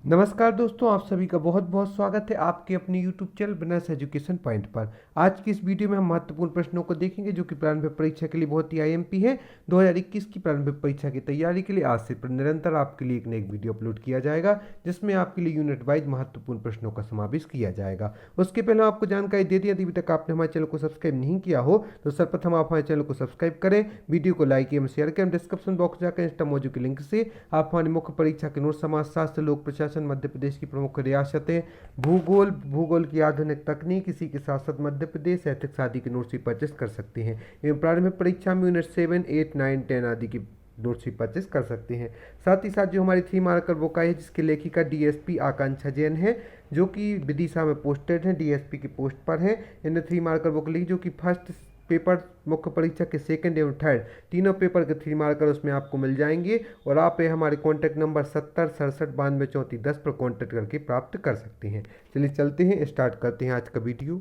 नमस्कार दोस्तों, आप सभी का बहुत बहुत स्वागत है आपके अपने YouTube channel business education point पर। आज की इस वीडियो में हम महत्वपूर्ण प्रश्नों को देखेंगे जो कि प्रारंभिक परीक्षा के लिए बहुत ही आईएमपी है। 2021 की प्रारंभिक परीक्षा की तैयारी के लिए आज से निरंतर आपके लिए एक न एक वीडियो अपलोड किया जाएगा, जिसमें आपके लिए यूनिट वाइज महत्वपूर्ण प्रश्नों का समावेश किया जाएगा। उसके पहले आपको जानकारी दे दी, यदि अभी तक आपने हमारे चैनल को सब्सक्राइब नहीं किया हो तो सर्वप्रथम आप हमारे चैनल को सब्सक्राइब करें, वीडियो को लाइक एवं शेयर करें। डिस्क्रिप्शन बॉक्स जाकर इंस्टा मौजू के लिंक से आप हमारी मुख्य परीक्षा के नोट, समाजशास्त्र, लोक प्रशासन, मध्य प्रदेश की प्रमुख रियासतें, भूगोल की आधुनिक तकनीक, इसी के साथ साथ मध्य प्रदेश एथिक्स आदि के नोट्स भी परचेस कर सकते हैं। एवं प्रारंभिक परीक्षा में यूनिट 7, 8, 9, 10 आदि की नोट्स भी परचेस कर सकते हैं। साथ ही साथ जो हमारी 3 मार्कर बुक आई है, जिसकी लेखिका डीएसपी आकांक्षा जैन है, जो कि विदिशा में पोस्टेड है, डीएसपी की पोस्ट पर है। इन्हें 3 मार्कर बुक लिखी, जो कि फर्स्ट पेपर मुख्य परीक्षा के सेकंड एवं थर्ड तीनों पेपर के 3 मार्कर उसमें आपको मिल जाएंगे। और आप ये हमारे कॉन्टैक्ट नंबर 70 67 92 34 10 पर कॉन्टैक्ट करके प्राप्त कर सकते हैं। चलिए चलते हैं, स्टार्ट करते हैं आज का वीडियो।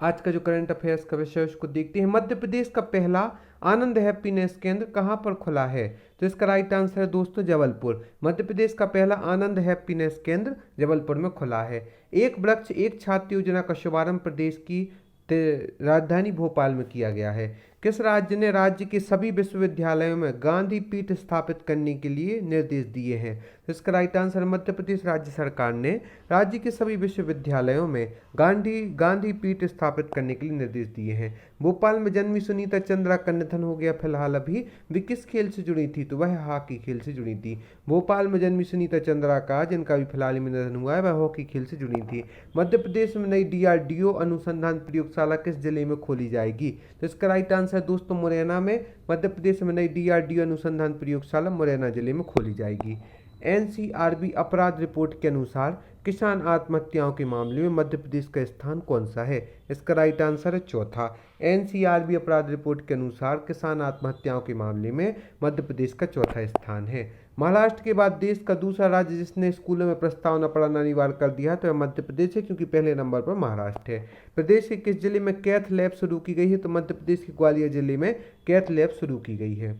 आज का जो करंट अफेयर्स का विषय है उसको देखते हैं। मध्य प्रदेश का पहला आनंद हैप्पीनेस केंद्र कहाँ पर खुला है? तो इसका राइट आंसर है दोस्तों जबलपुर। मध्य प्रदेश का पहला आनंद हैप्पीनेस केंद्र जबलपुर में खुला है। एक वृक्ष एक छात्र योजना का शुभारंभ प्रदेश की राजधानी भोपाल में किया गया है। किस राज्य ने राज्य के सभी विश्वविद्यालयों में गांधी पीठ स्थापित करने के लिए निर्देश दिए हैं? तो इसका राइट आंसर मध्य प्रदेश राज्य सरकार ने राज्य के सभी विश्वविद्यालयों में गांधी पीठ स्थापित करने के लिए निर्देश दिए हैं। भोपाल में जन्मी सुनीता चंद्रा का निधन हो गया फिलहाल अभी। वे किस खेल से जुड़ी थी? तो वह हॉकी खेल से जुड़ी थी। भोपाल में जन्मी सुनीता चंद्रा का, जिनका भी फिलहाल में निधन हुआ है, वह हॉकी खेल से जुड़ी थी। मध्य प्रदेश में नई डीआरडीओ अनुसंधान प्रयोगशाला किस जिले में खोली जाएगी? तो इसका राइट आंसर दोस्तों मुरैना में। मध्य प्रदेश में नई डीआरडीओ अनुसंधान प्रयोगशाला मुरैना जिले में खोली जाएगी। एनसीआरबी अपराध रिपोर्ट के अनुसार किसान आत्महत्याओं के मामले में मध्य प्रदेश का स्थान कौन सा है? इसका राइट आंसर है चौथा। एनसीआरबी अपराध रिपोर्ट के अनुसार किसान आत्महत्याओं के मामले में मध्य प्रदेश का चौथा स्थान है। महाराष्ट्र के बाद देश का दूसरा राज्य जिसने स्कूलों में प्रस्तावना पढ़ाना अनिवार्य कर दिया तो यह मध्य प्रदेश है, क्योंकि पहले नंबर पर महाराष्ट्र है। प्रदेश के किस जिले में कैथ लैब शुरू की गई है? तो मध्य प्रदेश के ग्वालियर जिले में कैथ लैब शुरू की गई है।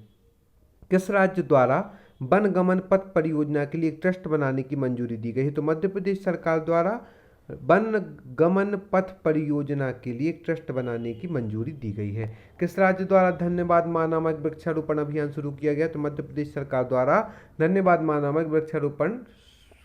किस राज्य द्वारा वन गमन पथ परियोजना के लिए एक ट्रस्ट बनाने की मंजूरी दी गई है? तो मध्य प्रदेश सरकार द्वारा वन गमन पथ परियोजना के लिए एक ट्रस्ट बनाने की मंजूरी दी गई है। किस राज्य द्वारा धन्यवाद मां नामक वृक्षारोपण अभियान शुरू किया गया? तो मध्य प्रदेश सरकार द्वारा धन्यवाद मां नामक वृक्षारोपण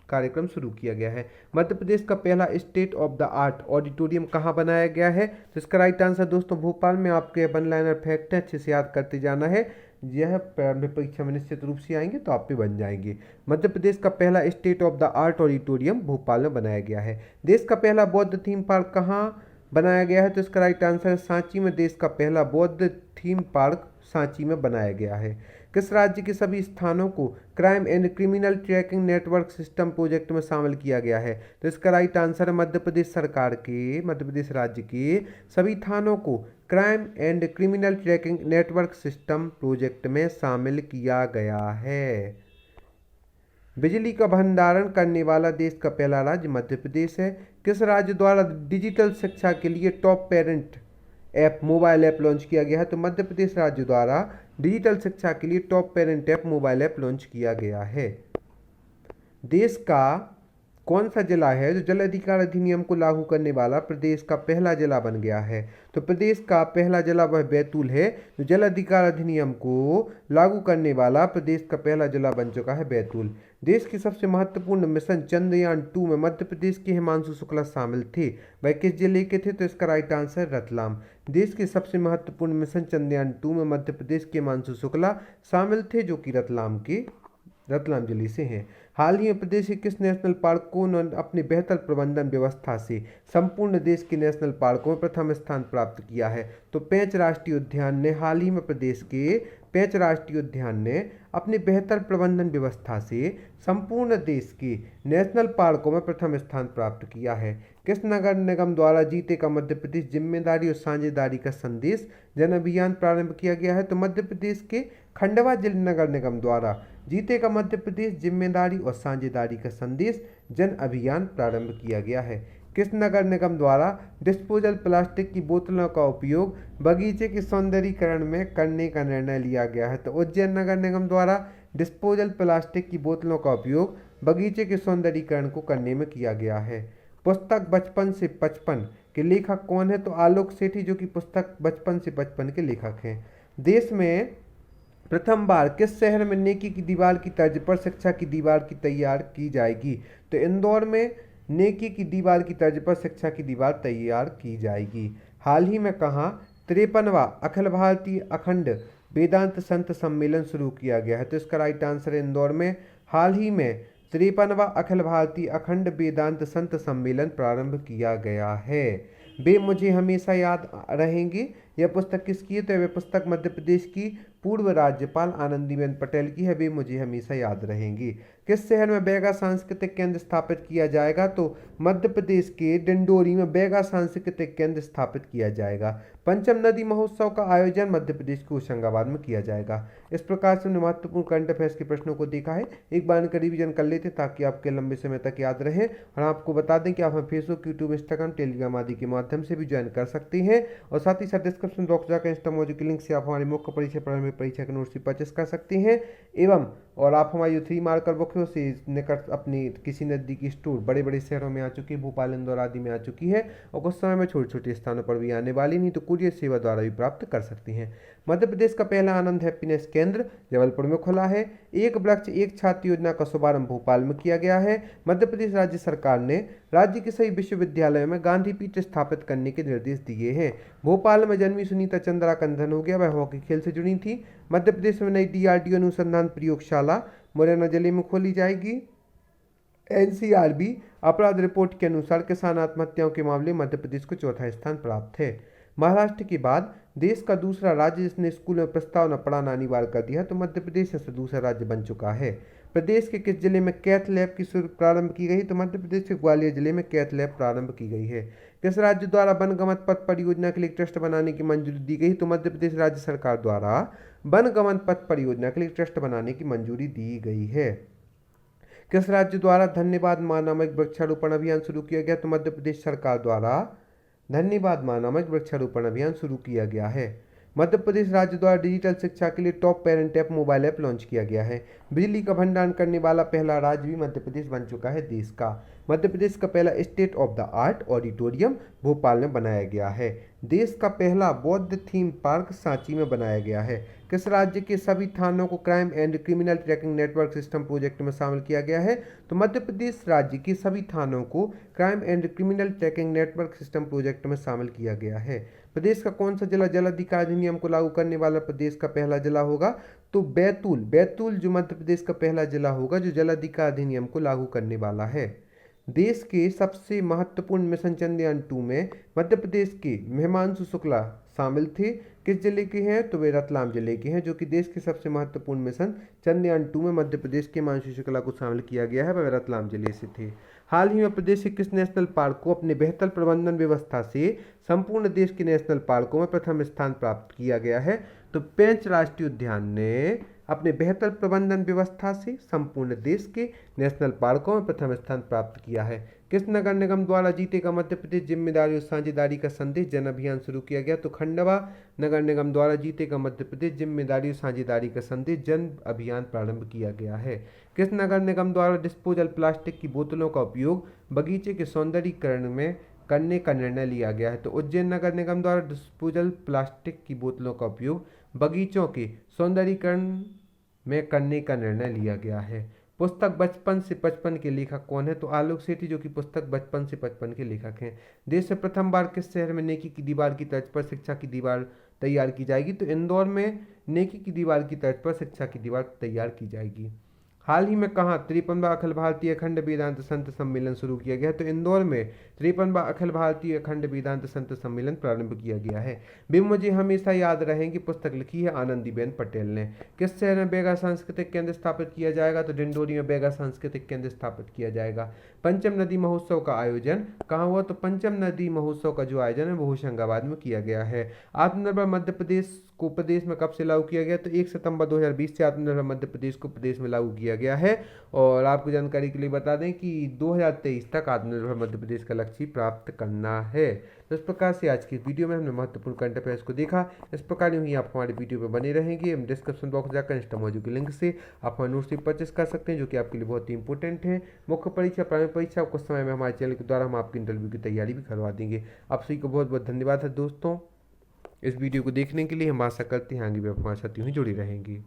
कार्यक्रम शुरू किया गया है। मध्य प्रदेश का पहला state of the art auditorium कहाँ बनाया गया है? तो इसका राइट आंसर दोस्तों भोपाल में। आपके वन लाइनर फैक्ट है, अच्छे से याद करते जाना है, यह प्रारंभिक परीक्षा में निश्चित रूप से आएंगे तो आप पे बन जाएंगे। मध्य प्रदेश का पहला state of the art auditorium Bhopal में बनाया गया है। देश का पहला बौद्ध थीम पार्क कहाँ बनाया गया है? तो इसका राइट आंसर है सांची में। देश का पहला बौद्ध थीम पार्क सांची में बनाया गया है। किस राज्य के सभी स्थानों को crime and criminal tracking network system project में शामिल किया गया है? तो इसका राइट आंसर है मध्य प्रदेश सरकार के, मध्य प्रदेश राज्य के सभी थानों को crime and criminal tracking network system project में शामिल किया गया है। बिजली का भंडारण करने वाला देश का पहला राज्य मध्य प्रदेश है। किस राज्य द्वारा डिजिटल शिक्षा के लिए top parent app mobile app launch किया गया है? तो मध्य प्रदेश राज्य द्वारा डिजिटल शिक्षा के लिए top parent app mobile app launch किया गया है। देश का कौन सा जिला है जो जल अधिकार अधिनियम को लागू करने वाला प्रदेश का पहला जिला बन गया है? तो प्रदेश का पहला जिला वह बैतूल है जो जल अधिकार अधिनियम को लागू करने वाला प्रदेश का पहला जिला बन चुका है, बैतूल। देश के सबसे महत्वपूर्ण मिशन चंद्रयान 2 में मध्य प्रदेश के हिमांशु शुक्ला शामिल थे, वह किस जिले के थे? तो इसका राइट आंसर रतलाम। देश के सबसे महत्वपूर्ण मिशन चंद्रयान 2 में मध्य प्रदेश के हिमांशु शुक्ला शामिल थे, जो कि रतलाम जिले से हैं। हाल ही में प्रदेश के किस नेशनल पार्क को अपने बेहतर प्रबंधन व्यवस्था से संपूर्ण देश के नेशनल पार्कों में प्रथम स्थान प्राप्त किया है? तो पेंच राष्ट्रीय उद्यान ने हाल ही में प्रदेश के पेंच राष्ट्रीय उद्यान ने अपनी बेहतर प्रबंधन व्यवस्था से संपूर्ण देश के नेशनल पार्कों में प्रथम स्थान प्राप्त किया है। किस नगर निगम द्वारा जीते का मध्य प्रदेश जिम्मेदारी और साझेदारी का संदेश जन अभियान प्रारंभ किया गया है? तो मध्य प्रदेश के खंडवा जिला नगर निगम द्वारा जीते का मध्य प्रदेश जिम्मेदारी और साझेदारी का संदेश जन अभियान प्रारंभ किया गया है। किस नगर निगम द्वारा डिस्पोजल प्लास्टिक की बोतलों का उपयोग बगीचे के सौंदर्यीकरण में करने का निर्णय लिया गया है? तो उज्जैन नगर निगम द्वारा डिस्पोजल प्लास्टिक की बोतलों का उपयोग बगीचे के सौंदर्यीकरण को करने में किया गया है। पुस्तक बचपन से 55 के लेखक कौन है? तो आलोक सेठी, जो कि पुस्तक बचपन से 55 के लेखक हैं। देश में प्रथम बार किस शहर में नेकी की दीवार की तर्ज पर शिक्षा की दीवार की तैयार की जाएगी? तो इंदौर में नेकी की दीवार की तर्ज पर शिक्षा की दीवार तैयार की जाएगी। हाल ही में कहाँ 53वां अखिल भारतीय अखंड वेदांत संत सम्मेलन शुरू किया गया है? तो इसका राइट आंसर है इंदौर में हाल ही में 53वां अखिल भारतीय अखंड वेदांत संत सम्मेलन प्रारंभ किया गया है। वे मुझे हमेशा याद रहेंगे, यह पुस्तक किसकी है? तो यह पुस्तक मध्य प्रदेश की पूर्व राज्यपाल आनंदीबेन पटेल की है। वे मुझे हमेशा याद रहेंगी। किस शहर में बैगा सांस्कृतिक केंद्र स्थापित किया जाएगा? तो मध्य प्रदेश के डिंडोरी में बैगा सांस्कृतिक केंद्र स्थापित किया जाएगा। पंचम नदी महोत्सव का आयोजन मध्य प्रदेश के होशंगाबाद में किया जाएगा। इस प्रकार से हमने महत्वपूर्ण करंट अफेयर्स के प्रश्नों को देखा है। एक बार इनका रिवीजन कर लेते ताकि आपके लंबे समय तक याद रहे। और आपको बता दें कि आप हमें फेसबुक, यूट्यूब, इंस्टाग्राम, टेलीग्राम आदि के माध्यम से भी ज्वाइन कर सकते हैं। और साथ ही साथ डिस्क्रिप्शन बॉक्स जाकर इंस्टामोजी के लिंक से आप हमारी मुख्य परीक्षा प्रारंभिक परीक्षा के नोट्स भी परचेस कर सकते हैं। एवं और आप हमारी जो 3 मार्कर बुक है उसे निकट अपनी किसी नज़दीकी स्टोर बड़े बड़े शहरों में आ चुकी है, भोपाल, इंदौर आदि में आ चुकी है और कुछ समय में छोटे छोटे स्थानों पर भी आने वाली, नहीं तो कुरियर सेवा द्वारा भी प्राप्त कर सकती हैं। मध्य प्रदेश का पहला आनंद हैप्पीनेस केंद्र जबलपुर में खुला है। एक वृक्ष एक छात्र योजना का शुभारंभ भोपाल में किया गया है। मध्य प्रदेश राज्य सरकार ने राज्य के सभी विश्वविद्यालयों में गांधी पीठ स्थापित करने के निर्देश दिए हैं। भोपाल में जन्मी सुनीता चंद्रा का निधन हो गया, वह हॉकी खेल से जुड़ी थी। मध्य प्रदेश में नई DRDO अनुसंधान प्रयोगशाला मुरैना जिले में खोली जाएगी। NCRB अपराध रिपोर्ट के अनुसार किसान आत्महत्याओं के मामले मध्य प्रदेश को चौथा स्थान प्राप्त है। महाराष्ट्र के बाद देश का दूसरा राज्य जिसने स्कूल में प्रस्तावना पढ़ाना अनिवार्य कर दिया तो मध्य प्रदेश से दूसरा राज्य बन चुका है। प्रदेश के किस जिले में कैथ लैब की प्रारंभ की गई? तो मध्य प्रदेश के ग्वालियर जिले में कैथ लैब प्रारंभ की गई है। किस राज्य द्वारा वनगमन पथ परियोजना के लिए ट्रस्ट बनाने की मंजूरी दी गई? तो मध्य प्रदेश राज्य सरकार द्वारा वनगमन पथ परियोजना के लिए ट्रस्ट बनाने की मंजूरी दी गई है। किस राज्य द्वारा धन्यवाद मां नामक वृक्षारोपण अभियान शुरू किया गया? तो मध्य प्रदेश सरकार द्वारा धन्यवाद मां नामक वृक्षारोपण अभियान शुरू किया गया है। मध्य प्रदेश राज्य द्वारा डिजिटल शिक्षा के लिए top parent app mobile app launch किया गया है। बिजली का भंडारण करने वाला पहला राज्य भी मध्य प्रदेश बन चुका है देश का। मध्य प्रदेश का पहला state of the art auditorium Bhopal में बनाया गया है। देश का पहला बौद्ध थीम पार्क सांची में बनाया गया है। किस राज्य के सभी थानों को crime and criminal tracking network system project में शामिल किया गया है? तो मध्य प्रदेश राज्य के सभी थानों को crime and criminal tracking network system project में शामिल किया गया है। प्रदेश का कौन सा जिला जल अधिकार अधिनियम को लागू करने वाला प्रदेश का पहला जिला होगा? तो बैतूल जो मध्य प्रदेश का पहला जिला होगा जो जल अधिकार अधिनियम को लागू करने वाला है। देश के सबसे महत्वपूर्ण मिशन चंद्रयान 2 में मध्य प्रदेश के हिमांशु शुक्ला शामिल थे। किस जिले के हैं? तो वे रतलाम जिले के हैं, जो कि देश के सबसे महत्वपूर्ण मिशन चंद्रयान 2 में मध्य प्रदेश के हिमांशु शुक्ला को शामिल किया गया है, वह रतलाम जिले से थे। हाल ही में प्रदेश के किस नेशनल पार्क को अपने बेहतर प्रबंधन व्यवस्था से संपूर्ण देश के नेशनल पार्कों में प्रथम स्थान प्राप्त किया गया है? तो पेंच राष्ट्रीय उद्यान ने अपने बेहतर प्रबंधन व्यवस्था से संपूर्ण देश के नेशनल पार्कों में प्रथम स्थान प्राप्त किया है। किस नगर निगम द्वारा जीतेगा मध्य प्रदेश जिम्मेदारी और साझेदारी का संदेश जन अभियान शुरू किया गया? तो खंडवा नगर निगम द्वारा जीतेगा मध्य प्रदेश जिम्मेदारी और साझेदारी का संदेश जन अभियान प्रारंभ किया गया है। किस नगर निगम द्वारा डिस्पोजल प्लास्टिक की बोतलों का उपयोग बगीचे के सौंदर्यीकरण में करने का निर्णय लिया गया है? तो उज्जैन नगर निगम द्वारा डिस्पोजल प्लास्टिक की बोतलों का उपयोग बगीचों के सौंदर्यीकरण में करने का निर्णय लिया गया है। पुस्तक बचपन से 55 के लेखक कौन है? तो आलोक सेठी, जो कि पुस्तक बचपन से 55 के लेखक हैं। देश में प्रथम बार किस शहर में नेकी की दीवार की तर्ज पर शिक्षा की दीवार तैयार की जाएगी? तो इंदौर में नेकी की दीवार की तर्ज पर शिक्षा की दीवार तैयार की जाएगी। हाल ही में कहाँ 53वां अखिल भारतीय अखंड वेदांत संत सम्मेलन शुरू किया गया? तो इंदौर में 53वां अखिल भारतीय अखंड वेदांत संत सम्मेलन प्रारंभ किया गया है। वे मुझे हमेशा याद रहेंगी पुस्तक लिखी है आनंदीबेन पटेल ने। किस शहर में बैगा सांस्कृतिक केंद्र स्थापित किया जाएगा? तो डिंडोरी में बैगा सांस्कृतिक केंद्र स्थापित किया जाएगा। पंचम नदी महोत्सव का आयोजन कहाँ हुआ? तो पंचम नदी महोत्सव का जो आयोजन है वो होशंगाबाद में किया गया है। आत्मनिर्भर मध्य प्रदेश को प्रदेश में कब से लागू किया गया, तो 1 सितंबर 2020 से आत्मनिर्भर मध्य प्रदेश को प्रदेश में लागू किया गया है। और आपको जानकारी के लिए बता दें कि 2023 तक आत्मनिर्भर मध्य प्रदेश का लक्ष्य प्राप्त करना है। तो इस प्रकार से आज की वीडियो में हमने महत्वपूर्ण करंट अफेयर्स को देखा। इस प्रकार यूँ ही आप हमारी वीडियो पर बने रहेंगे। हम डिस्क्रिप्शन बॉक्स जाकर इंस्टा मौजूद के लिंक से आप हमारे नोट्स भी परचेस कर सकते हैं, जो कि आपके लिए बहुत ही इंपॉर्टेंट है। मुख्य परीक्षा, प्राइमरी परीक्षा कुछ समय में हमारे चैनल के द्वारा हम आपकी इंटरव्यू की तैयारी भी करवा देंगे। आप सभी को बहुत बहुत धन्यवाद है दोस्तों, इस वीडियो को देखने के लिए। हम आशा करते हैं आगे भी आप हमारे साथ यूँ ही जुड़ी रहेंगी।